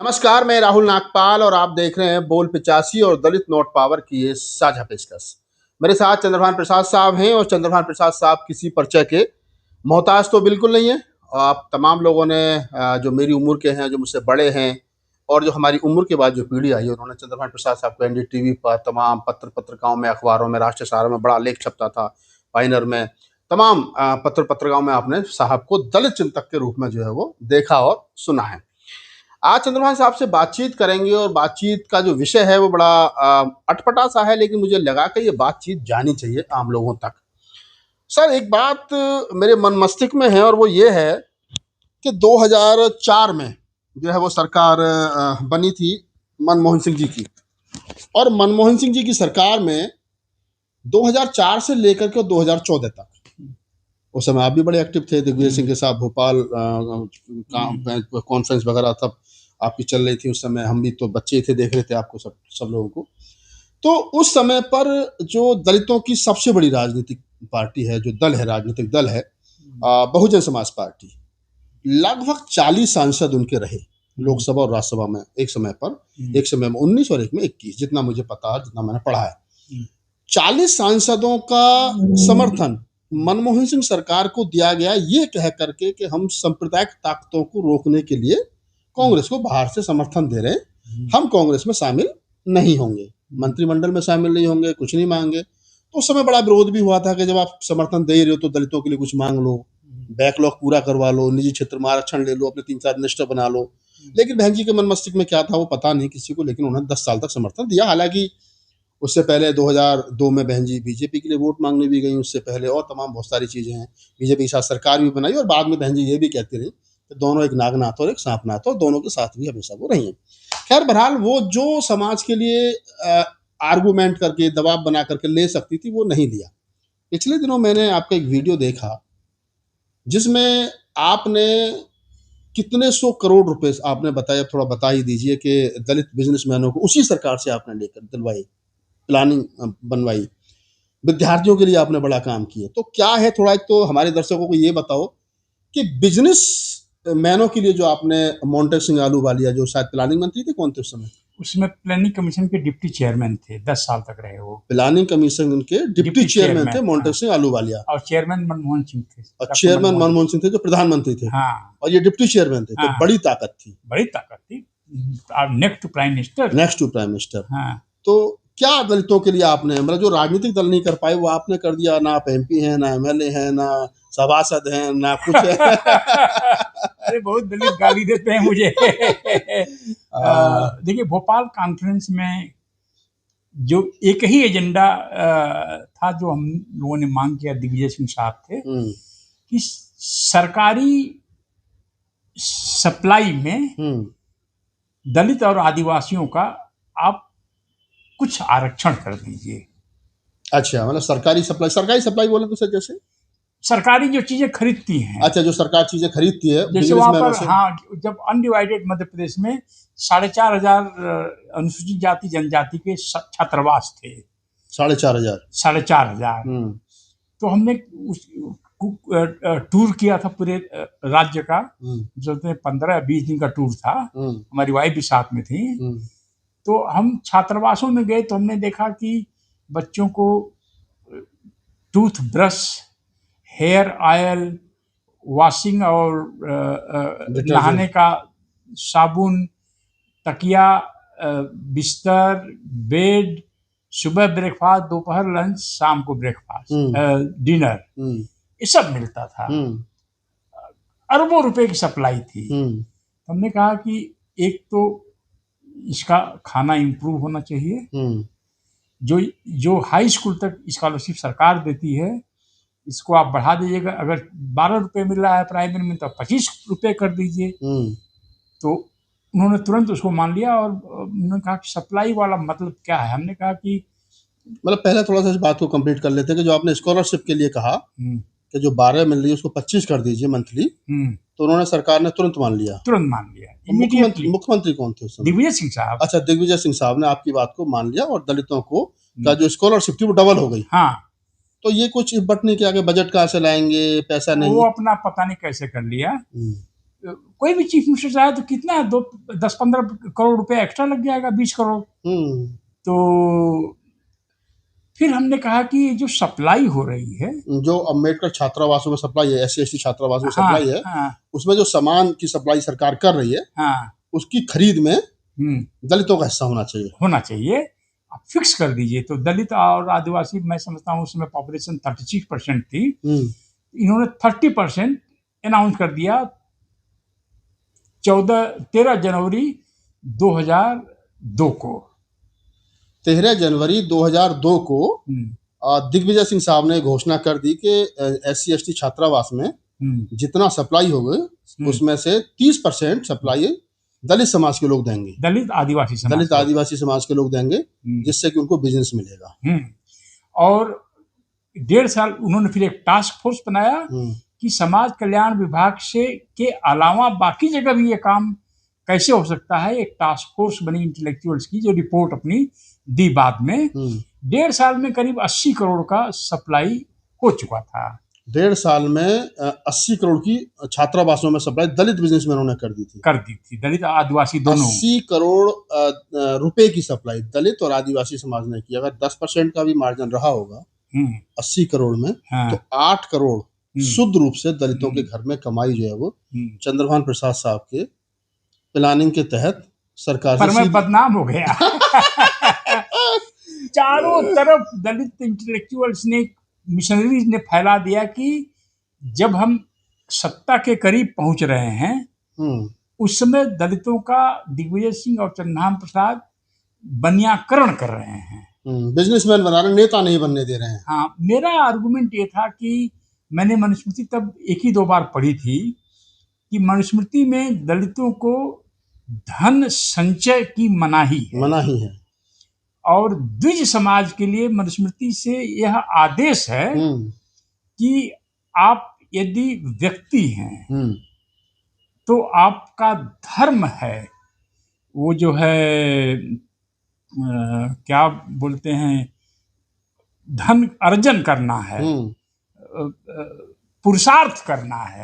नमस्कार, मैं राहुल नागपाल और आप देख रहे हैं बोल 85 और दलित नोट पावर की ये साझा पेशकश। मेरे साथ चंद्रभान प्रसाद साहब हैं और चंद्रभान प्रसाद साहब किसी परिचय के मोहताज तो बिल्कुल नहीं है। आप तमाम लोगों ने जो मेरी उम्र के हैं, जो मुझसे बड़े हैं और जो हमारी उम्र के बाद जो पीढ़ी आई है, उन्होंने चंद्रभान प्रसाद साहब को एनडीटीवी पर, तमाम पत्रिकाओं में, अखबारों में, राष्ट्रीय सहारा में बड़ा लेख छपता था, पाइनर में, तमाम पत्रिकाओं में आपने साहब को दलित चिंतक के रूप में जो है वो देखा और सुना है। आज चंद्रभान साहब से बातचीत करेंगे और बातचीत का जो विषय है वो बड़ा अटपटा सा है, लेकिन मुझे लगा कि ये बातचीत जानी चाहिए आम लोगों तक। सर, एक बात मेरे मन मस्तिष्क में है और वो ये है कि 2004 में जो है वो सरकार बनी थी मनमोहन सिंह जी की, और मनमोहन सिंह जी की सरकार में 2004 से लेकर के 2014 तक, उस समय आप भी बड़े एक्टिव थे, दिग्विजय सिंह के साथ भोपाल कॉन्फ्रेंस वगैरह तब आपकी चल रही थी। उस समय हम भी तो बच्चे थे, देख रहे थे आपको, सब लोगों को। तो उस समय पर जो दलितों की सबसे बड़ी राजनीतिक पार्टी है, जो दल है, राजनीतिक दल है, बहुजन समाज पार्टी, लगभग 40 सांसद उनके रहे लोकसभा और राज्यसभा में एक समय पर। एक समय में 19 और एक में 21, जितना मुझे पता है, जितना मैंने पढ़ा है। 40 सांसदों का समर्थन मनमोहन सिंह सरकार को दिया गया, ये कह करके कि हम सांप्रदायिक ताकतों को रोकने के लिए कांग्रेस को बाहर से समर्थन दे रहे हैं, हम कांग्रेस में शामिल नहीं होंगे, मंत्रिमंडल में शामिल नहीं होंगे, कुछ नहीं मांगे। तो उस समय बड़ा विरोध भी हुआ था कि जब आप समर्थन दे रहे हो तो दलितों के लिए कुछ मांग लो, बैकलॉग पूरा करवा लो, निजी क्षेत्र में आरक्षण ले लो, अपने 3-4 मिनिस्टर बना लो। लेकिन बहन जी के मन मस्तिष्क में क्या था वो पता नहीं किसी को, लेकिन उन्होंने 10 साल तक समर्थन दिया। हालांकि उससे पहले 2002 में बहन जी बीजेपी के लिए वोट मांगने भी गई, उससे पहले और तमाम बहुत सारी चीजें हैं, बीजेपी के साथ सरकार भी बनाई, और बाद में बहन जी ये भी कहती रही कि दोनों एक नागनाथ और एक सांपनाथ, और दोनों के साथ भी हमेशा वो रही हैं। खैर, बहरहाल वो जो समाज के लिए आर्गूमेंट करके, दबाव बना करके ले सकती थी, वो नहीं लिया। पिछले दिनों मैंने आपका एक वीडियो देखा जिसमें आपने कितने 100 करोड़ रुपए आपने बताया, थोड़ा बता ही दीजिए, कि दलित बिजनेसमैनों को उसी सरकार से आपने लेकर दिलवाई, प्लानिंग बनवाई, विद्यार्थियों के लिए आपने बड़ा काम किया। तो क्या है, थोड़ा एक तो हमारे दर्शकों को ये बताओ कि बिजनेस मैनों के लिए जो आपने मोंटेक सिंह आलूवालिया, जो शायद प्लानिंग मंत्री थे, कौन थे उस समय? उसमें प्लानिंग कमीशन के डिप्टी चेयरमैन थे, 10 साल तक रहे वो। प्लानिंग कमीशन के डिप्टी चेयरमैन थे मोंटेक सिंह आलूवालिया, और चेयरमैन मनमोहन सिंह थे। और चेयरमैन मनमोहन सिंह थे जो प्रधानमंत्री थे। हाँ। और ये डिप्टी चेयरमैन थे। तो बड़ी ताकत थी, बड़ी ताकत थी। Next to prime minister. Next to prime minister. हाँ। तो क्या दलितों के लिए आपने, मतलब जो राजनीतिक दल नहीं कर पाए वो आपने कर दिया? ना आप एमपी हैं, ना एमएलए हैं, ना सभासद हैं, ना कुछ है। अरे बहुत दलित गाली देते हैं मुझे। देखिए, भोपाल कॉन्फ्रेंस में जो एक ही एजेंडा था जो हम लोगों ने मांग किया, दिग्विजय सिंह साहब थे, कि सरकारी सप्लाई में दलित और आदिवासियों का आप कुछ आरक्षण कर दीजिए। अच्छा, मतलब सरकारी सप्लाई बोले तो सर, जैसे सरकारी जो चीजें खरीदती हैं। अच्छा, जो सरकार चीजें खरीदती है, जैसे वहाँ पर, हाँ, जब अनडिवाइडेड मध्य प्रदेश में 4,500 अनुसूचित जाति जनजाति के छात्रावास थे। 4,500। तो हमने टूर किया था पूरे राज्य का, जो 15-20 दिन का टूर था। हमारी वाइफ भी साथ में थी। तो हम छात्रावासों में गए तो हमने देखा कि बच्चों को tooth brush, hair oil, washing और नहाने का साबुन, तकिया, बिस्तर, बेड, सुबह ब्रेकफास्ट, दोपहर लंच, शाम को ब्रेकफास्ट, डिनर, ये सब मिलता था। अरबों रुपए की सप्लाई थी। तो हमने कहा कि एक तो इसका खाना इम्प्रूव होना चाहिए। जो हाई स्कूल तक स्कॉलरशिप सरकार देती है, इसको आप बढ़ा दीजिएगा। अगर 12 रुपए मिल रहा है प्राइमरी में, तो 25 रुपए कर दीजिए। तो उन्होंने तुरंत उसको मान लिया और उन्होंने कहा कि सप्लाई वाला मतलब क्या है। हमने कहा कि मतलब पहले थोड़ा सा इस बात को कंप्लीट कर लेते हैं कि जो आपने स्कॉलरशिप के लिए कहा कि जो 12 मिल रही है उसको 25 कर दीजिए मंथली, तो उन्होंने, सरकार ने तुरंत मान लिया। मुख्यमंत्री कौन थे उस समय? दिग्विजय सिंह साहब। अच्छा, दिग्विजय सिंह साहब ने आपकी बात को मान लिया और दलितों को का जो स्कॉलरशिप थी वो डबल हो गई। हाँ। तो ये कुछ बटने के आगे बजट कहाँ से लाएंगे, पैसा नहीं, वो अपना पता नहीं कैसे कर लिया। कोई भी चीफ मिनिस्टर चाहे तो कितना है, 10-15 करोड़ रुपए एक्स्ट्रा लग जाएगा, 20 करोड़। तो फिर हमने कहा कि जो सप्लाई हो रही है, जो अम्बेडकर छात्रावासों में सप्लाई है, SC/ST छात्रावासों में सप्लाई है, हाँ, उसमें जो सामान की सप्लाई सरकार कर रही है, हाँ, उसकी खरीद में दलितों का हिस्सा होना चाहिए। आप फिक्स कर दीजिए। तो दलित और आदिवासी, मैं समझता हूँ उसमें पॉपुलेशन 36% थी, इन्होंने 30% अनाउंस कर दिया 13 जनवरी 2002 को। 13 जनवरी 2002 को दिग्विजय सिंह साहब ने घोषणा कर दी कि SC/ST छात्रावास में जितना सप्लाई होगा उसमें से 30% सप्लाई दलित समाज के लोग देंगे, दलित आदिवासी समाज के लोग देंगे, जिससे कि उनको बिजनेस मिलेगा। और 1.5 साल उन्होंने फिर एक टास्क फोर्स बनाया कि समाज कल्याण विभाग से के अलावा बाकी जगह भी ये काम कैसे हो सकता है। एक टास्क फोर्स बनी इंटेलेक्चुअल्स की, जो रिपोर्ट अपनी दी बाद में। 1.5 साल में करीब 80 करोड़ का सप्लाई हो चुका था। 1.5 साल में 80 करोड़ की छात्रावासों में सप्लाई दलित बिजनेसमैनों ने कर दी थी, दलित आदिवासी दोनों। 80 करोड़ रुपए की सप्लाई दलित और आदिवासी समाज ने की। अगर 10% का भी मार्जिन रहा होगा 80 करोड़ में, तो 8 करोड़ शुद्ध रूप से दलितों के घर में कमाई जो है वो चंद्रभान प्रसाद साहब के प्लानिंग के तहत सरकार पर मैं बदनाम हो गया। चारों तरफ दलित इंटेलेक्चुअल्स ने, मिशनरीज ने फैला दिया कि जब हम सत्ता के करीब पहुंच रहे हैं, उस समय दलितों का दिग्विजय सिंह और चंद्रभान प्रसाद बनियाकरण कर रहे हैं, बिजनेसमैन बना रहे, नेता नहीं बनने दे रहे हैं। हाँ, मेरा आर्गुमेंट ये था कि मैंने मनुस्मृति तब 1 ही 2 बार पढ़ी थी कि मनुस्मृति में दलितों को धन संचय की मनाही है। और द्विज समाज के लिए मनुस्मृति से यह आदेश है कि आप यदि व्यक्ति हैं तो आपका धर्म है वो जो है क्या बोलते हैं, धन अर्जन करना है, पुरुषार्थ करना है।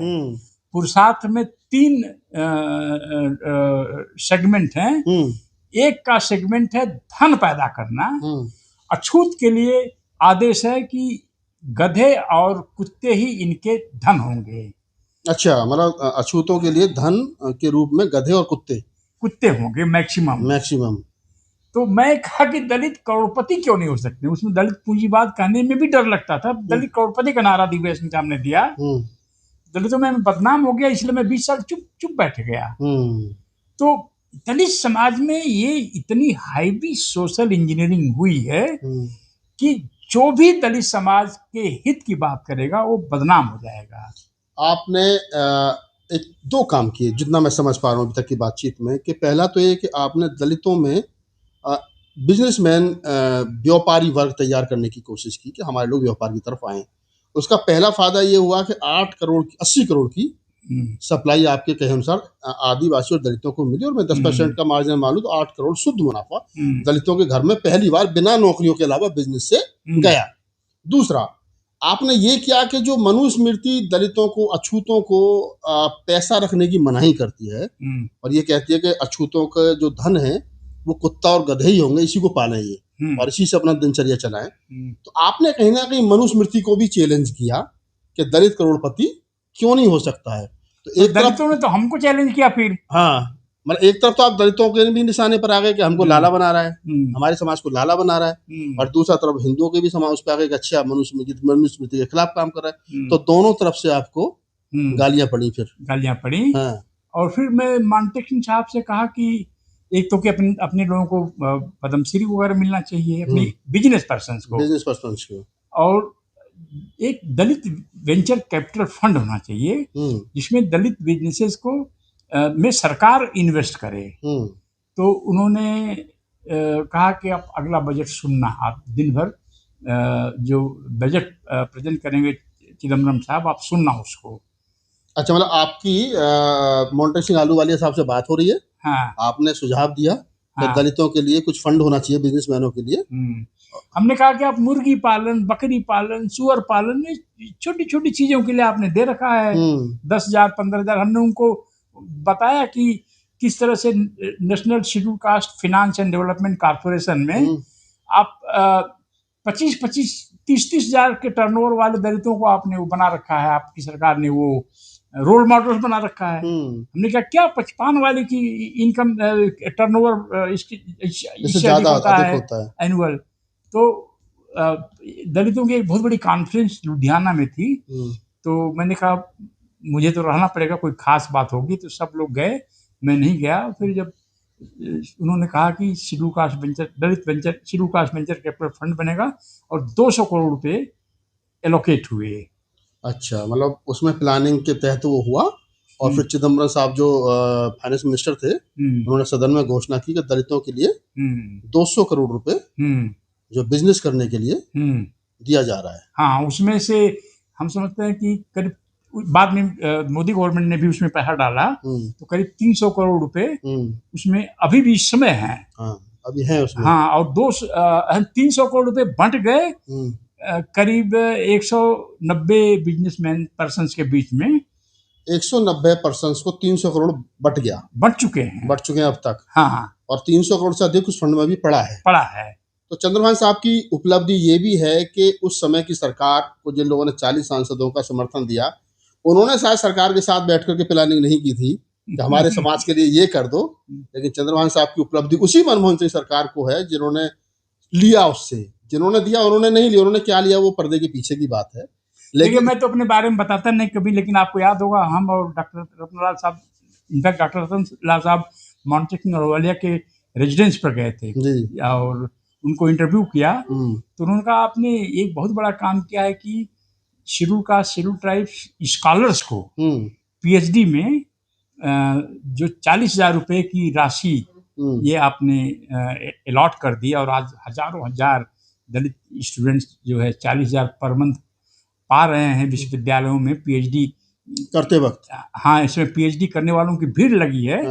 पुरुषार्थ में 3 सेगमेंट हैं। एक का सेगमेंट है धन पैदा करना। अछूत के लिए आदेश है कि गधे और कुत्ते ही इनके धन होंगे। अच्छा, मतलब अछूतों के लिए धन के रूप में गधे और कुत्ते होंगे मैक्सिमम। तो मैं कहा कि दलित करोड़पति क्यों नहीं हो सकते। उसमें दलित पूंजीवाद कहने में भी डर लगता था। दलित करोड़पति का नारा दिग्विजय सिंह साहब ने दिया। दलितों में बदनाम हो गया, इसलिए मैं 20 साल चुप बैठ गया। तो दलित समाज में ये इतनी हाईली सोशल इंजीनियरिंग हुई है कि जो भी दलित समाज के हित की बात करेगा वो बदनाम हो जाएगा। आपने 1-2 काम किए, जितना मैं समझ पा रहा हूँ अभी तक की बातचीत में, कि पहला तो ये कि आपने दलितों में बिजनेसमैन, व्यापारी वर्ग तैयार करने की कोशिश की कि हमारे लोग व्यापार की तरफ आएं। उसका पहला फायदा ये हुआ कि 80 करोड़ की सप्लाई आपके कहे अनुसार आदिवासी और दलितों को मिली, और मैं 10% का मार्जिन मान लूं तो 8 करोड़ शुद्ध मुनाफा दलितों के घर में पहली बार बिना नौकरियों के अलावा बिजनेस से गया। दूसरा, आपने ये किया कि जो मनुस्मृति दलितों को, अछूतों को पैसा रखने की मनाही करती है और ये कहती है कि अछूतों का जो धन है वो कुत्ता और गधे ही होंगे, इसी को पालें ये और इसी से अपना दिनचर्या चलाएं, तो आपने कहीं ना कहीं मनुस्मृति को भी चैलेंज किया कि दलित करोड़पति क्यों नहीं हो सकता है। तो एक दलितों ने तो हमको चैलेंज किया फिर। हाँ, मतलब एक तरफ तो आप दलितों के भी निशाने पर आ गए कि हमको लाला बना रहा है, हमारे समाज को लाला बना रहा है, और दूसरा तरफ हिंदुओं के भी समाज उस पर आ गए कि अच्छा मनुस्मृति के खिलाफ काम कर रहा है। तो दोनों तरफ से आपको गालियां पड़ी। हाँ। और फिर मैं मानटेक सिंह साहब से कहा कि एक तो कि अपने लोगों को पद्मश्री वगैरह मिलना चाहिए, अपनी बिजनेस पर्सन्स को, और एक दलित वेंचर कैपिटल फंड होना चाहिए जिसमें दलित बिजनेसेस को में सरकार इन्वेस्ट करे। तो उन्होंने कहा कि आप अगला बजट सुनना, आप दिन भर जो बजट प्रेजेंट करेंगे चिदम्बरम साहब, आप सुनना उसको। अच्छा, मतलब आपकी मोंटेक सिंह आलूवालिया साहब से बात हो रही है। हाँ। आपने सुझाव दिया कि दलितों के लिए कुछ फंड होना चाहिए, बिजनेसमैनों के लिए। हमने कहा कि आप मुर्गी पालन, बकरी पालन, सुअर पालन, छोटी छोटी चीजों के लिए आपने दे रखा है 10,000 15,000। हमने उनको बताया कि किस तरह से national schedule caste finance and development corporation में आप 25-30 हजार के टर्नओवर वाले दलितों को आपने वो बना रखा है, आपकी सरकार ने वो रोल मॉडल बना रखा है। हमने कहा क्या 55 वाले की इनकम टर्नओवर इससे अधिक होता है एनुअल। तो दलितों की एक बहुत बड़ी कॉन्फ्रेंस लुधियाना में थी, तो मैंने कहा मुझे तो रहना पड़ेगा, कोई खास बात होगी। तो सब लोग गए, मैं नहीं गया। फिर जब उन्होंने कहा कि schedule caste venture, Dalit venture, schedule caste venture capital fund बनेगा और 200 करोड़ रुपए एलोकेट हुए। अच्छा, मतलब उसमें प्लानिंग के तहत वो हुआ। और फिर चिदम्बरम साहब जो फाइनेंस मिनिस्टर थे, उन्होंने सदन में घोषणा की कि दलितों के लिए 200 करोड़ रुपए जो बिजनेस करने के लिए दिया जा रहा है। हाँ, उसमें से हम समझते हैं कि करीब बाद में मोदी गवर्नमेंट ने भी उसमें पैसा डाला, तो करीब 300 करोड़ रुपए उसमें अभी भी इस समय है। हाँ, अभी है उसमें। हाँ, और 300 करोड़ रुपए बंट गए करीब 190 बिजनेसमैन पर्सन के बीच में। 190 पर्सन को 300 करोड़ बट चुके हैं अब तक। हाँ, और 300 करोड़ से अधिक उस फंड में भी पड़ा है। तो चंद्रभान साहब की उपलब्धि ये भी है कि उस समय की सरकार को जिन लोगों ने 40 सांसदों का समर्थन दिया, उन्होंने शायद सरकार के साथ बैठ करके प्लानिंग नहीं की थी कि हमारे समाज के लिए ये कर दो, लेकिन चंद्रभान साहब की उपलब्धि उसी मनमोहन सिंह सरकार को है जिन्होंने लिया उससे। जिन्होंने दिया उन्होंने नहीं लिया, उन्होंने क्या लिया वो पर्दे के पीछे की बात है। लेकिन मैं तो अपने बारे में बताता नहीं कभी, लेकिन आपको याद होगा हम और डॉक्टर रतनलाल साहब, इनफैक्ट डॉक्टर रतनलाल साहब माउंटेन और अरवलिया के रेजिडेंस पर गए थे और उनको इंटरव्यू किया। तो उन्होंने कहा आपने एक बहुत बड़ा काम किया है कि schedule cast, schedule tribes scholars को पीएचडी में जो 40,000 रुपए की राशि ये आपने अलॉट कर दी, और आज हजारों हजार दलित स्टूडेंट्स जो है 40,000 पर मंथ पा रहे हैं विश्वविद्यालयों में पीएचडी करते वक्त। हाँ, इसमें पीएचडी करने वालों की भीड़ लगी है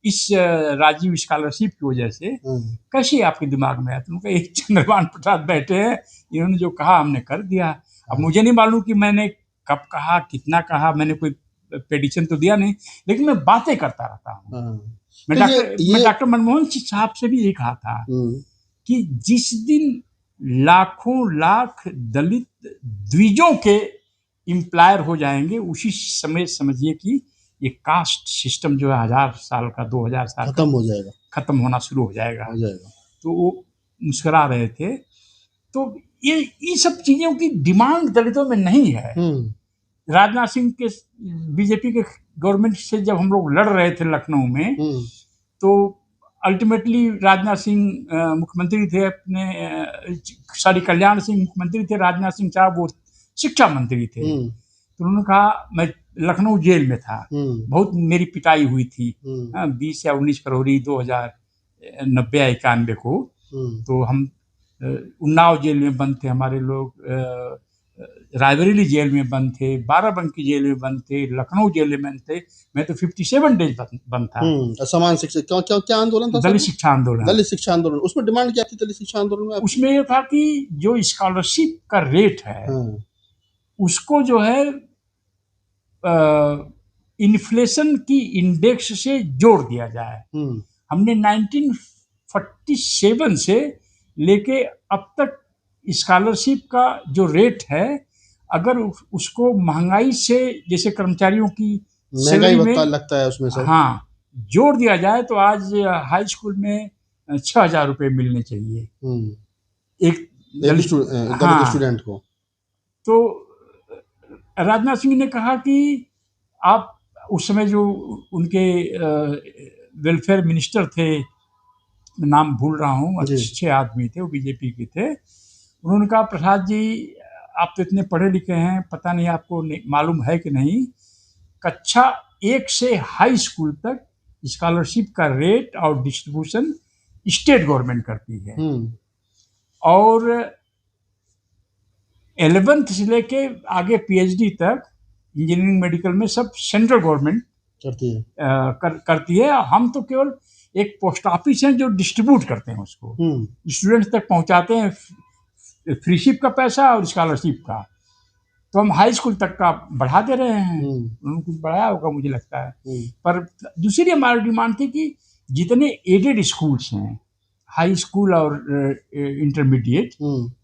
इस राजीव स्कॉलरशिप की वजह से। कैसे आपके दिमाग में आया? तुमको एक चंद्रभान प्रसाद बैठे हैं, इन्होंने जो कहा हमने कर दिया। अब मुझे नहीं मालूम कि मैंने कब कहा, कितना कहा, मैंने कोई पेडिशन तो दिया नहीं, लेकिन मैं बातें करता रहता हूँ। मैं डॉक्टर मनमोहन सिंह साहब से भी ये कहा था कि जिस दिन लाखों लाख दलित द्विजों के एम्प्लॉयर हो जाएंगे, उसी समय समझिए कि ये कास्ट सिस्टम जो है 1000 साल का, 2000 साल खत्म हो जाएगा, खत्म होना शुरू हो जाएगा। तो वो मुस्कुरा रहे थे। तो ये सब चीजों की डिमांड दलितों में नहीं है। राजनाथ सिंह के बीजेपी के गवर्नमेंट से जब हम लोग लड़ रहे थे लखनऊ में, तो अल्टीमेटली राजनाथ सिंह मुख्यमंत्री थे अपने, कल्याण सिंह मुख्यमंत्री थे, राजनाथ सिंह साहब वो शिक्षा मंत्री थे। तो उन्होंने कहा, मैं लखनऊ जेल में था, बहुत मेरी पिटाई हुई थी 20 या 19 फरवरी 2090 या 91 को। तो हम उन्नाव जेल में बंद थे, हमारे लोग रायबरेली जेल में बंद थे, बाराबंकी जेल में बंद थे, लखनऊ जेल में बंद थे। मैं तो 57 डेज बंद था। समान शिक्षा क्या आंदोलन था? दलित शिक्षा आंदोलन। दलित शिक्षा आंदोलन। उसमें डिमांड क्या थी दलित शिक्षा आंदोलन में? उसमें ये था कि जो स्कॉलरशिप का रेट है उसको जो है इन्फ्लेशन की इंडेक्स से जोड़ दिया जाए। हमने 1947 से लेके अब तक स्कॉलरशिप का जो रेट है, अगर उसको महंगाई से, जैसे कर्मचारियों की सैलरी में लगता है उसमें से, हाँ, जोड़ दिया जाए तो आज हाई स्कूल में 6,000 रुपये मिलने चाहिए एक स्टूडेंट को। तो राजनाथ सिंह ने कहा कि आप उस समय जो उनके वेलफेयर मिनिस्टर थे, नाम भूल रहा हूँ, अच्छे आदमी थे, वो बीजेपी के थे। उन्होंने कहा, प्रसाद जी आप तो इतने पढ़े लिखे हैं, पता नहीं आपको मालूम है कि नहीं, कक्षा 1 से हाई स्कूल तक स्कॉलरशिप का रेट और डिस्ट्रीब्यूशन स्टेट गवर्नमेंट करती है, और 11th से लेके आगे पीएचडी तक इंजीनियरिंग मेडिकल में सब सेंट्रल गवर्नमेंट करती है। हम तो केवल एक पोस्ट ऑफिस है जो डिस्ट्रीब्यूट करते हैं, उसको स्टूडेंट्स तक पहुंचाते हैं, फ्रीशिप का पैसा और स्कॉलरशिप का। तो हम हाई स्कूल तक का बढ़ा दे रहे हैं। उन्होंने कुछ बढ़ाया होगा मुझे लगता है। पर दूसरी हमारी डिमांड थी कि जितने एडेड स्कूल्स हैं, हाई स्कूल और इंटरमीडिएट,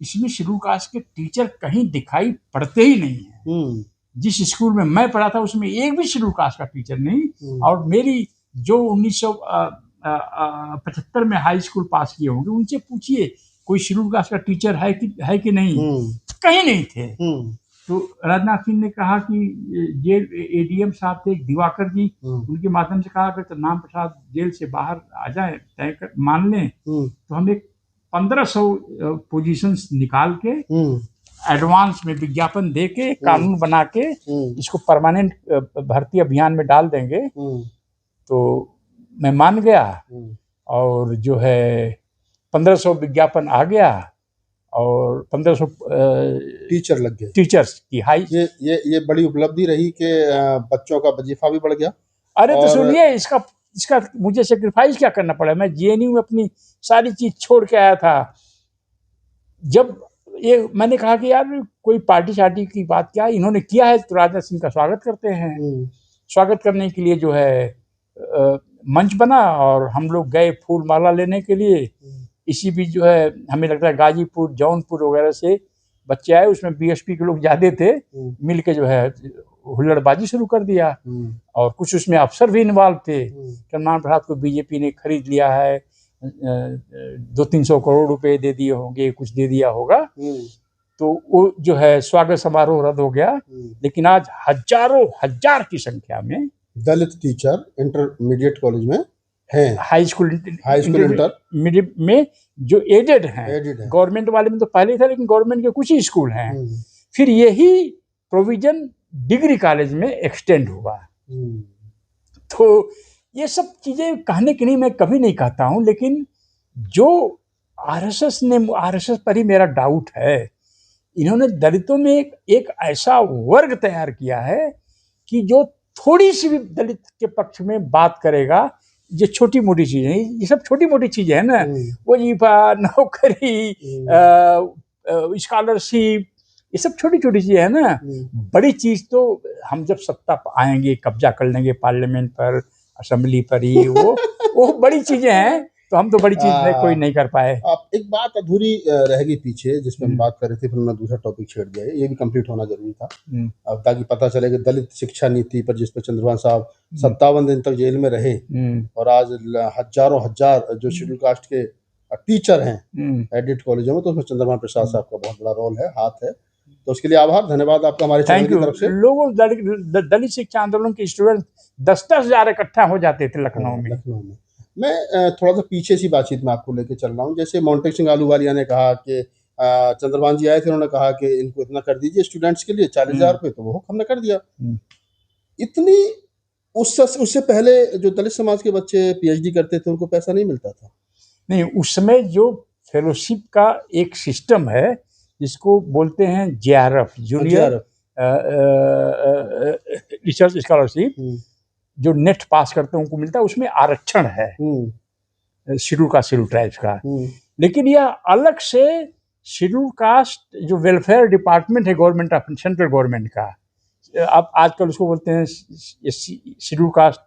इसमें शेड्यूल कास्ट के टीचर कहीं दिखाई पड़ते ही नहीं है। जिस स्कूल में मैं पढ़ा था उसमें एक भी शेड्यूल कास्ट का टीचर नहीं। और मेरी जो 1975 में हाई स्कूल पास किए होंगे, उनसे पूछिए कोई शेड्यूल कास्ट का टीचर है कि नहीं, कहीं नहीं थे। तो राजनाथ सिंह ने कहा कि जेल एडीएम साहब थे दिवाकर जी, उनके माध्यम से कहा अगर नाम प्रसाद जेल से बाहर आ जाए, तय कर मान लें, तो हम एक 1500 पोजीशंस निकाल के एडवांस में विज्ञापन दे के कानून बना के इसको परमानेंट भर्ती अभियान में डाल देंगे। तो मैं मान गया और जो है 1500 विज्ञापन आ गया और 1500 टीचर लग गए, टीचर्स की हाई। ये बड़ी उपलब्धि रही कि बच्चों का वजीफा भी बढ़ गया। अरे तो सुनिए, इसका मुझे सेक्रीफाइस क्या करना पड़ा। मैं जेएनयू में अपनी सारी चीज छोड़ के आया था। जब ये मैंने कहा कि यार कोई पार्टी शार्टी की बात क्या, इन्होंने किया है तो राजनाथ सिंह का स्वागत करते हैं। स्वागत करने के लिए जो है मंच बना और हम लोग गए फूल माला लेने के लिए। इसी बीच जो है हमें लगता है गाजीपुर, जौनपुर वगैरह से बच्चे आए, उसमें बीएसपी के लोग ज्यादा थे, मिल के जो है हुल्लड़बाजी शुरू कर दिया। और कुछ उसमें अफसर भी इन्वॉल्व थे। सलमान प्रसाद को बीजेपी ने खरीद लिया है, 200-300 करोड़ रुपए दे दिए होंगे, कुछ दे दिया होगा। तो वो जो है स्वागत समारोह रद्द हो गया। लेकिन आज हजारों हजार की संख्या में दलित टीचर इंटरमीडिएट कॉलेज में हैं, हाई स्कूल इंटरमीडिएट में जो एडेड हैं। गवर्नमेंट वाले में तो पहले ही था, लेकिन गवर्नमेंट के कुछ ही स्कूल हैं। फिर यही प्रोविजन डिग्री कॉलेज में एक्सटेंड हुआ। तो ये सब चीजें कहने के लिए मैं कभी नहीं कहता हूं, लेकिन जो आरएसएस पर ही मेरा डाउट है। इन्होंने दलितों में एक ऐसा वर्ग तैयार किया है कि जो थोड़ी सी भी दलित के पक्ष में बात करेगा, ये छोटी मोटी चीजें, ये सब छोटी मोटी चीजें हैं ना, वजीफा, नौकरी, स्कॉलरशिप, ये सब छोटी छोटी चीजें हैं ना। बड़ी चीज तो हम जब सत्ता आएंगे, कब्जा कर लेंगे पार्लियामेंट पर, असेंबली पर, ही वो बड़ी चीजें हैं। तो हम तो बड़ी चीज कोई नहीं कर पाए। आप एक बात अधूरी रह गई पीछे, जिसमें हम बात कर रहे थे, फिर उन्होंने दूसरा टॉपिक छेड़ दिया। ये भी कंप्लीट होना जरूरी था, ताकि पता चले कि दलित शिक्षा नीति पर, जिस पर चंद्रभान साहब 57 दिन तक जेल में रहे, और आज हजारों हजार जो शेड्यूल कास्ट के टीचर हैं एडेड कॉलेजों में, तो उसमें चंद्रभान प्रसाद साहब का बहुत बड़ा रोल है, हाथ है। तो उसके लिए आभार, धन्यवाद आपका हमारे चैनल की तरफ से। लोगों दलित शिक्षा आंदोलन के स्टूडेंट 10-10 हजार इकट्ठा हो जाते थे लखनऊ में। मैं थोड़ा सा पीछे सी बातचीत में आपको लेके चल रहा हूँ। जैसे मोंटेक सिंह आलूवालिया ने कहा कि चंद्रभान जी आए थे, उन्होंने कहा कि इनको इतना कर दीजिए स्टूडेंट्स के लिए 40,000 रुपये, तो वो हमने कर दिया। इतनी उससे पहले जो दलित समाज के बच्चे पीएचडी करते थे उनको पैसा नहीं मिलता था। नहीं, उस समय जो फेलोशिप का एक सिस्टम है जिसको बोलते हैं जेआरएफ, जूनियर रिसर्च स्कॉलरशिप, जो नेट पास करते हैं उनको मिलता है, उसमें आरक्षण है शेड्यूल कास्ट, शेड्यूल ट्राइब्स का। लेकिन यह अलग से शेड्यूल कास्ट जो वेलफेयर डिपार्टमेंट है गवर्नमेंट ऑफ सेंट्रल गवर्नमेंट का, अब आजकल उसको बोलते हैं शेड्यूल कास्ट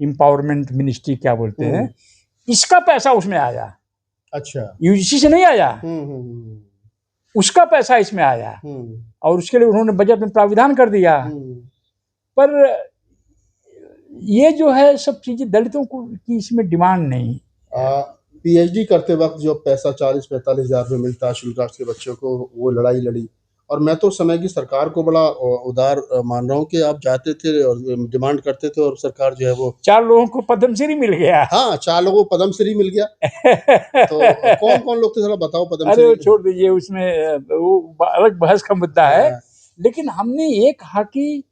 एम्पावरमेंट मिनिस्ट्री, क्या बोलते हैं, इसका पैसा उसमें आया। अच्छा, यूजीसी से नहीं आया, उसका पैसा इसमें आया, और उसके लिए उन्होंने बजट में प्राविधान कर दिया। पर ये जो है सब चीजें दलितों को की इसमें डिमांड नहीं। पीएचडी करते वक्त जो पैसा 40-45 हजार रुपये मिलता है शेड्यूल कास्ट के बच्चों को, वो लड़ाई लड़ी। और मैं तो समय की सरकार को बड़ा उदार मान रहा हूँ कि आप जाते थे और डिमांड करते थे, और सरकार जो है वो 4 लोगों को पद्मश्री मिल गया। हाँ, 4 लोगों को पद्मश्री मिल गया। तो कौन कौन लोग थे, थोड़ा बताओ पद्मश्री। अरे छोड़ दीजिए, उसमें वो अलग बहस का मुद्दा है। लेकिन हमने ये कहा कि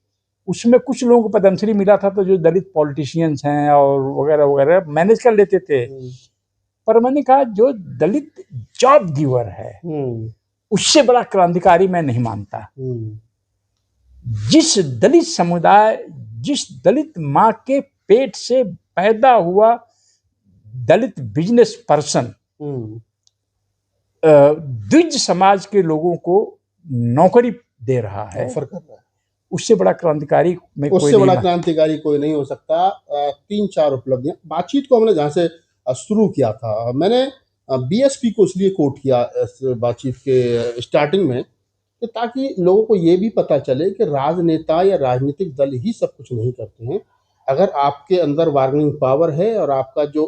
उसमें कुछ लोगों को पद्मश्री मिला था, तो जो दलित पॉलिटिशियंस हैं और वगैरह वगैरह मैनेज कर लेते थे। पर मैंने कहा जो दलित जॉब गिवर है उससे बड़ा क्रांतिकारी मैं नहीं मानता। जिस दलित समुदाय, जिस दलित माँ के पेट से पैदा हुआ दलित बिजनेस पर्सन द्विज समाज के लोगों को नौकरी दे रहा है, ऑफर कर रहा है, उससे बड़ा क्रांतिकारी कोई नहीं हो सकता। 3-4 उपलब्धियां बातचीत को हमने जहाँ से शुरू किया था, मैंने बीएसपी को इसलिए कोट किया इस बातचीत के स्टार्टिंग में कि ताकि लोगों को ये भी पता चले कि राजनेता या राजनीतिक दल ही सब कुछ नहीं करते हैं। अगर आपके अंदर बार्गेनिंग पावर है और आपका जो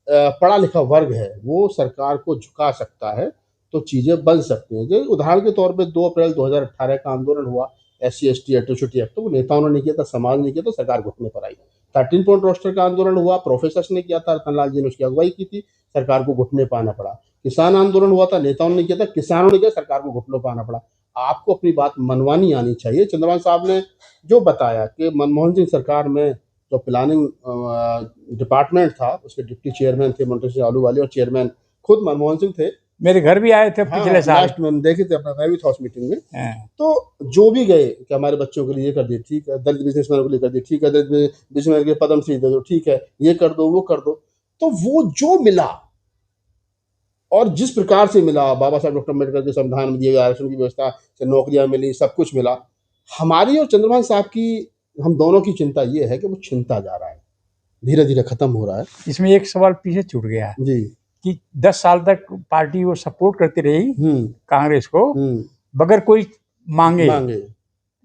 पढ़ा लिखा वर्ग है वो सरकार को झुका सकता है तो चीज़ें बन सकती हैं। जैसे उदाहरण के तौर पे 2 अप्रैल 2018 का आंदोलन हुआ, SC/ST एट्रोसिटी एक्ट, तो वो नेताओं ने नहीं किया था, समाज ने किया, तो सरकार घुटने पर आई। 13 पॉइंट रोस्टर का आंदोलन हुआ, प्रोफेसर्स ने किया था, रतनलाल जी ने उसकी अगुवाई की थी, सरकार को घुटने पर आना पड़ा। किसान आंदोलन हुआ था, नेताओं ने किया था, किसानों ने किया, सरकार को घुटनों पर आना पड़ा। आपको अपनी बात मनवानी आनी चाहिए। चंद्रभान साहब ने जो बताया कि मनमोहन सिंह सरकार में जो प्लानिंग डिपार्टमेंट था उसके डिप्टी चेयरमैन थे मंत्री सिंह आलूवालिया और चेयरमैन खुद मनमोहन सिंह थे। मेरे घर भी आए थे पिछले साल, लास्ट में देखे थे अपना, मैं भी था उस मीटिंग में। तो जो भी गए कि हमारे बच्चों के लिए ये कर दिए, ठीक है, दलित बिजनेसमैनों के लिए कर दिए, ठीक है, दलित बिजनेसमैन के पद्म श्री दे दो, ठीक है, ये कर दो, वो कर दो। तो वो जो मिला और जिस प्रकार से मिला, बाबा साहब डॉक्टर अम्बेडकर के संविधान में दिए गए आरक्षण की व्यवस्था से नौकरियां मिली, सब कुछ मिला। हमारी और चंद्रभान साहब की, हम दोनों की चिंता ये है कि वो छिनता जा रहा है, धीरे धीरे खत्म हो रहा है। इसमें एक सवाल पीछे छूट गया है जी कि 10 साल तक पार्टी वो सपोर्ट करती रही कांग्रेस को बगैर कोई मांगे।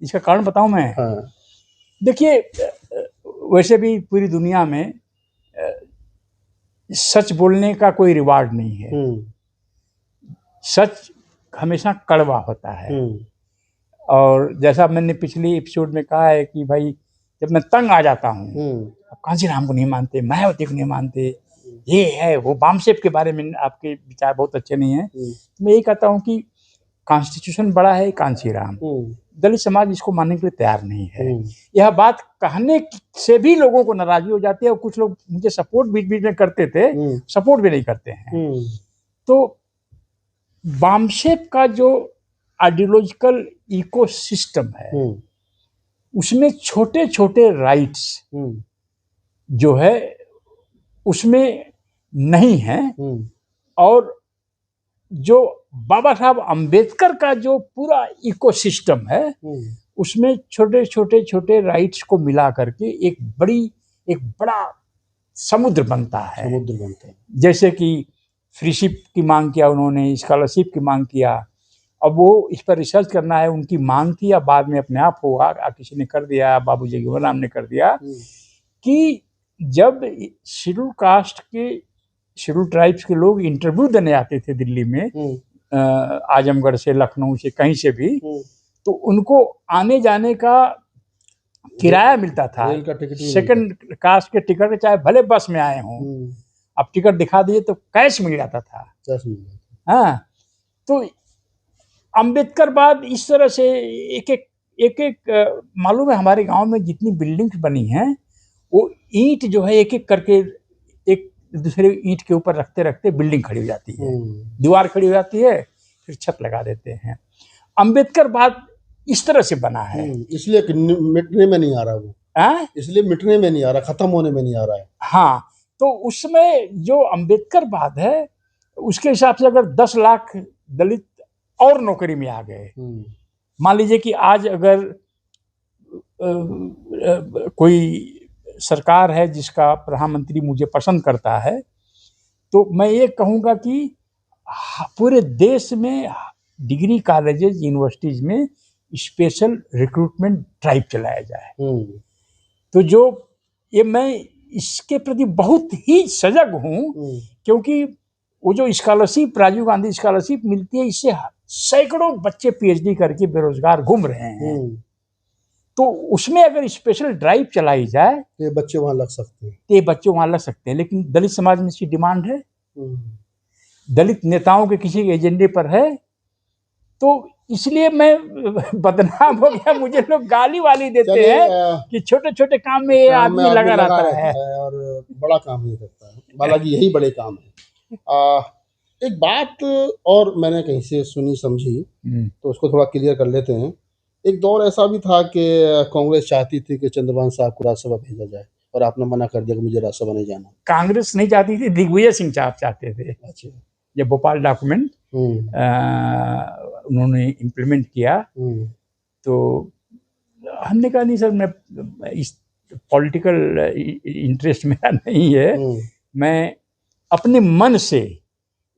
इसका कारण बताऊं मैं? हाँ। देखिए, वैसे भी पूरी दुनिया में सच बोलने का कोई रिवार्ड नहीं है। सच हमेशा कड़वा होता है। और जैसा मैंने पिछली एपिसोड में कहा है कि भाई जब मैं तंग आ जाता हूँ, अब कांशीराम को नहीं मानते, मायावती को नहीं मानते, ये है वो, बामसेफ के बारे में आपके विचार बहुत अच्छे नहीं है, मैं यही कहता हूँ कि कॉन्स्टिट्यूशन बड़ा है कांशीराम, दलित समाज इसको मानने के लिए तैयार नहीं है। यह बात कहने से भी लोगों को नाराजगी हो जाती है और कुछ लोग मुझे सपोर्ट बीच बीच में करते थे, सपोर्ट भी नहीं करते हैं। तो बामसेफ का जो आइडियोलॉजिकल इकोसिस्टम है उसमें छोटे छोटे राइट्स जो है उसमें नहीं है, और जो बाबा साहब अम्बेडकर का जो पूरा इकोसिस्टम है उसमें छोटे छोटे छोटे राइट्स को मिला करके एक बड़ा समुद्र बनता है। जैसे कि फ्रीशिप की मांग किया उन्होंने, स्कॉलरशिप की मांग किया, अब वो इस पर रिसर्च करना है, उनकी मांग थी या बाद में अपने आप हुआ, किसी ने कर दिया, बाबू जगजीवन ने कर दिया कि जब शेड्यूल कास्ट के, शेड्यूल ट्राइब्स के लोग इंटरव्यू देने आते थे दिल्ली में, आजमगढ़ से, लखनऊ से, कहीं से भी, तो उनको आने जाने का किराया मिलता था, सेकंड कास्ट के टिकट, चाहे भले बस में आए हों, अब टिकट दिखा दिए तो कैश मिल जाता था। हाँ, तो अम्बेडकर बाद इस तरह से एक एक मालूम है हमारे गांव में जितनी बिल्डिंग्स बनी हैं वो ईंट जो है एक एक करके एक दूसरे ईंट के ऊपर रखते रखते बिल्डिंग खड़ी हो जाती है, दीवार खड़ी हो जाती है, फिर छत लगा देते हैं। अम्बेडकर बाद इस तरह से बना है, इसलिए मिटने में नहीं आ रहा वो, इसलिए मिटने में नहीं आ रहा, खत्म होने में नहीं आ रहा है। हाँ, तो उसमें जो अम्बेडकर बाद है उसके हिसाब से अगर 10 लाख दलित और नौकरी में आ गए, मान लीजिए कि आज अगर कोई सरकार है जिसका प्रधानमंत्री मुझे पसंद करता है, तो मैं ये कहूँगा कि पूरे देश में डिग्री कॉलेजेस, यूनिवर्सिटीज में स्पेशल रिक्रूटमेंट ड्राइव चलाया जाए। तो जो ये, मैं इसके प्रति बहुत ही सजग हूँ, क्योंकि वो जो स्कॉलरशिप, राजीव गांधी स्कॉलरशिप मिलती है, इससे सैकड़ों बच्चे पीएचडी करके बेरोजगार घूम रहे हैं। तो उसमें अगर स्पेशल ड्राइव चलाई जाए तो ये बच्चे वहां लग सकते हैं, लेकिन दलित समाज में इसकी डिमांड है, दलित नेताओं के किसी एजेंडे पर है, तो इसलिए मैं बदनाम हो गया। मुझे लोग गाली वाली देते हैं कि छोटे छोटे काम में ये आदमी लगा रहता है और बड़ा काम नहीं करता है, हालांकि यही बड़े काम है। एक बात और मैंने कहीं से सुनी समझी, तो उसको थोड़ा क्लियर कर लेते हैं। एक दौर ऐसा भी था कि कांग्रेस चाहती थी कि चंद्रभान साहब को राज्यसभा भेजा जाए, और आपने मना कर दिया कि मुझे राज्यसभा नहीं जाना। कांग्रेस नहीं चाहती थी, दिग्विजय सिंह चाहते थे। अच्छा। जब भोपाल डॉक्यूमेंट उन्होंने इम्प्लीमेंट किया, तो हमने कहा नहीं सर, मैं इस पॉलिटिकल इंटरेस्ट मेरा नहीं है, मैं अपने मन से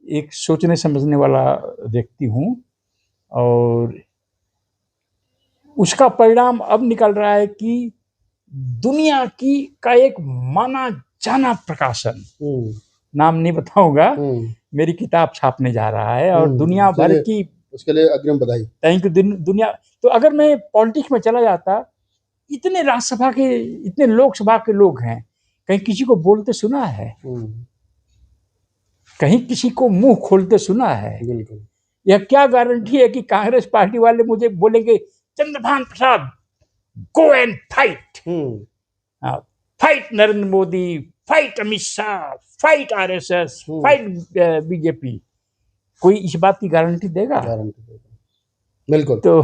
एक सोचने समझने वाला व्यक्ति हूँ, और उसका परिणाम अब निकल रहा है कि दुनिया की का एक माना जाना प्रकाशन, नाम नहीं बताऊंगा, मेरी किताब छापने जा रहा है, और दुनिया भर की, उसके लिए अग्रिम बधाई। Thank you. दुनिया, तो अगर मैं पॉलिटिक्स में चला जाता, इतने राज्यसभा के, इतने लोकसभा के लोग हैं, कहीं किसी को बोलते सुना है? कहीं किसी को मुंह खोलते सुना है? बिल्कुल। यह क्या गारंटी है कि कांग्रेस पार्टी वाले मुझे बोलेंगे Chandrabhan Prasad go and fight, fight Narendra Modi, fight Amit Shah, fight RSS, fight BJP? कोई इस बात की गारंटी देगा? बिल्कुल। तो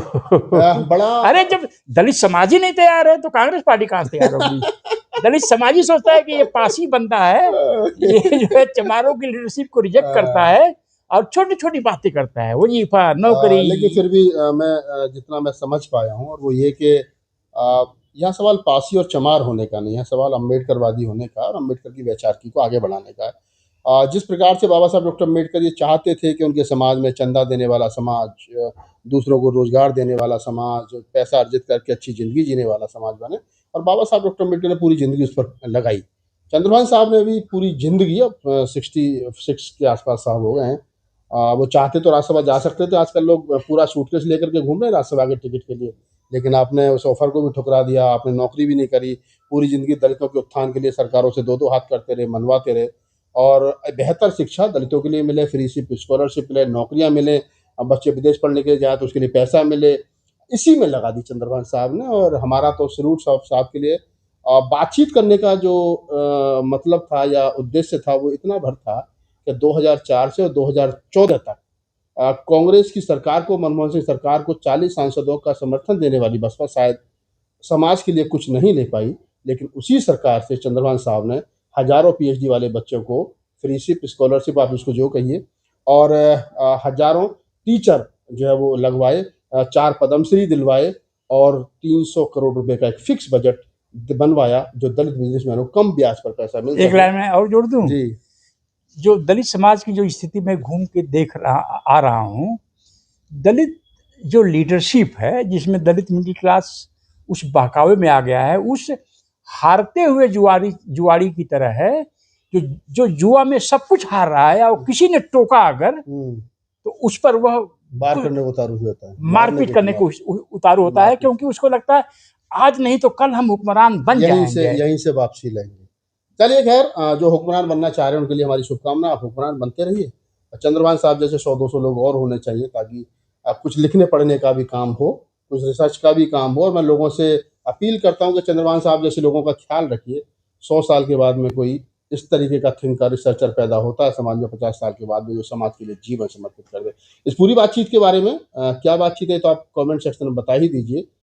बड़ा, अरे जब दलित समाज ही नहीं तैयार है तो कांग्रेस पार्टी कहां से तैयार होगी? दलित समाज ही सोचता है कि ये पासी बनता है, ये जो है चमारों की लीडरशिप को रिजेक्ट करता है और छोटी छोटी बातें करता है, वजीफा, नौकरी। लेकिन फिर भी मैं जितना मैं समझ पाया हूँ, और वो ये कि यहाँ सवाल पासी और चमार होने का नहीं है, सवाल अम्बेडकरवादी होने का और अम्बेडकर की वैचारिकी को आगे बढ़ाने का है। जिस प्रकार से बाबा साहब डॉक्टर अम्बेडकर ये चाहते थे कि उनके समाज में चंदा देने वाला समाज, दूसरों को रोजगार देने वाला समाज, पैसा अर्जित करके अच्छी ज़िंदगी जीने वाला समाज बने, और बाबा साहब डॉक्टर अम्बेडकर ने पूरी ज़िंदगी उस पर लगाई। चंद्रभान साहब ने भी पूरी ज़िंदगी, अब 66 के आसपास साहब हो गए हैं, वो चाहते तो राज्यसभा जा सकते थे। आजकल लोग पूरा सूटकेस लेकर के घूम रहे हैं राज्यसभा के टिकट के लिए, लेकिन आपने उस ऑफर को भी ठुकरा दिया, आपने नौकरी भी नहीं करी, पूरी ज़िंदगी दलितों के उत्थान के लिए सरकारों से दो हाथ करते रहे, मनवाते रहे, और बेहतर शिक्षा दलितों के लिए मिले, फ्री स्कॉलरशिप मिले, नौकरियां मिले, अब बच्चे विदेश पढ़ने के लिए जाए तो उसके लिए पैसा मिले, इसी में लगा दी चंद्रभान साहब ने। और हमारा तो सरूट साहब के लिए बातचीत करने का जो मतलब था या उद्देश्य था, वो इतना भर था कि 2004 से और 2014 तक कांग्रेस की सरकार को, मनमोहन सिंह सरकार को 40 सांसदों का समर्थन देने वाली बसपा शायद समाज के लिए कुछ नहीं ले पाई, लेकिन उसी सरकार से चंद्रभान साहब ने हजारों पीएचडी वाले बच्चों को फ्रीशिप, स्कॉलरशिप, आप उसको जो कहिए, और हजारों टीचर जो है वो लगवाए, 4 पद्मश्री दिलवाए, और 300 करोड़ रुपए का एक फिक्स बजट बनवाया जो दलित बिजनेसमैनों को कम ब्याज पर पैसा मिल सके। एक लाइन में और जोड़ दूं जी, जो दलित समाज की जो स्थिति में घूम के देख आ रहा हूँ, दलित जो लीडरशिप है, जिसमें दलित मिडिल क्लास उस बहकावे में आ गया है, उस हारते हुए जुआरी की तरह है, जो जुआ में सब कुछ हार रहा है, और किसी ने टोका अगर तो उस पर वह बार करने को उतारू होता है, मारपीट करने को उतारू होता है, क्योंकि उसको लगता है आज नहीं तो कल हम हुक्मरान बन जाएंगे, यहीं से वापसी लाएंगे। चलिए खैर, जो हुक्मरान बनना चाह रहे हैं उनके लिए हमारी शुभकामना, आप हुक्मरान बनते रहिए। चंद्रभान साहब जैसे 100-200 लोग और होने चाहिए, ताकि कुछ लिखने पढ़ने का भी काम हो, कुछ रिसर्च का भी काम हो। और मैं लोगों से अपील करता हूँ कि चंद्रभान साहब जैसे लोगों का ख्याल रखिए। 100 साल के बाद में कोई इस तरीके का थिंकर, रिसर्चर पैदा होता है समाज में 50 साल के बाद में, जो समाज के लिए जीवन समर्पित कर दे। इस पूरी बातचीत के बारे में क्या बातचीत है तो आप कमेंट सेक्शन में बता ही दीजिए।